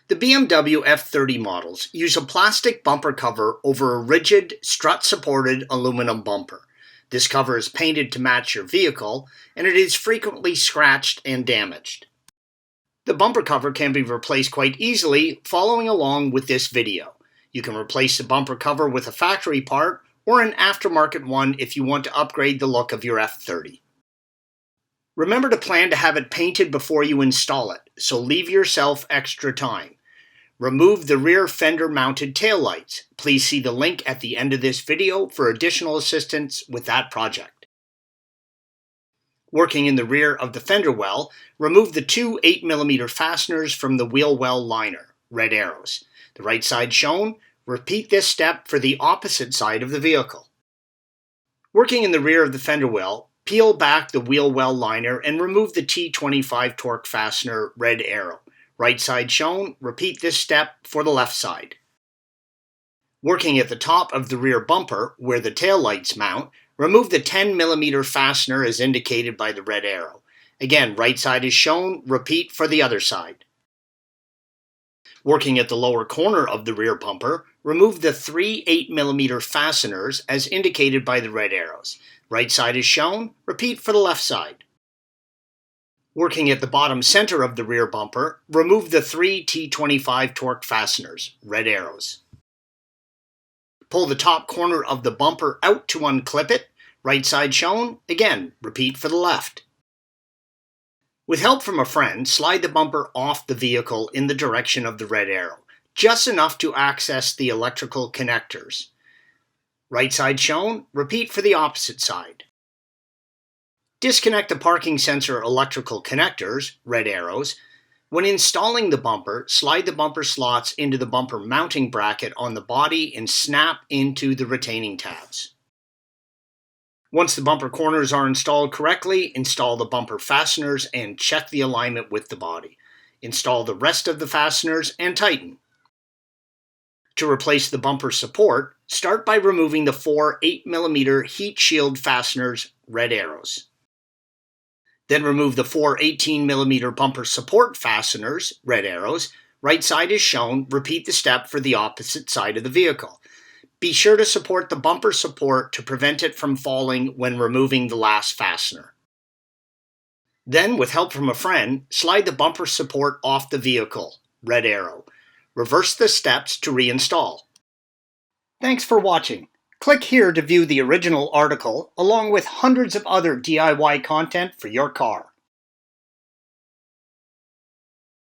The BMW F30 models use a plastic bumper cover over a rigid, strut-supported aluminum bumper. This cover is painted to match your vehicle, and it is frequently scratched and damaged. The bumper cover can be replaced quite easily following along with this video. You can replace the bumper cover with a factory part or an aftermarket one if you want to upgrade the look of your F30. Remember to plan to have it painted before you install it, so leave yourself extra time. Remove the rear fender mounted taillights. Please see the link at the end of this video for additional assistance with that project. Working in the rear of the fender well, remove the two 8mm fasteners from the wheel well liner, red arrows. The right side shown, repeat this step for the opposite side of the vehicle. Working in the rear of the fender well, peel back the wheel well liner and remove the T25 torque fastener, red arrow. Right side shown, repeat this step for the left side. Working at the top of the rear bumper, where the tail lights mount, remove the 10mm fastener as indicated by the red arrow. Again, right side is shown, repeat for the other side. Working at the lower corner of the rear bumper, remove the three 8mm fasteners as indicated by the red arrows. Right side is shown, repeat for the left side. Working at the bottom center of the rear bumper, remove the three T25 torque fasteners, red arrows. Pull the top corner of the bumper out to unclip it, right side shown, again, repeat for the left. With help from a friend, slide the bumper off the vehicle in the direction of the red arrow, just enough to access the electrical connectors. Right side shown, repeat for the opposite side. Disconnect the parking sensor electrical connectors, red arrows. When installing the bumper, slide the bumper slots into the bumper mounting bracket on the body and snap into the retaining tabs. Once the bumper corners are installed correctly, install the bumper fasteners and check the alignment with the body. Install the rest of the fasteners and tighten. To replace the bumper support, start by removing the four 8mm heat shield fasteners, red arrows. Then remove the four 18mm bumper support fasteners, red arrows. Right side is shown, repeat the step for the opposite side of the vehicle. Be sure to support the bumper support to prevent it from falling when removing the last fastener. Then, with help from a friend, slide the bumper support off the vehicle, red arrow. Reverse the steps to reinstall. Thanks for watching. Click here to view the original article along with hundreds of other DIY content for your car.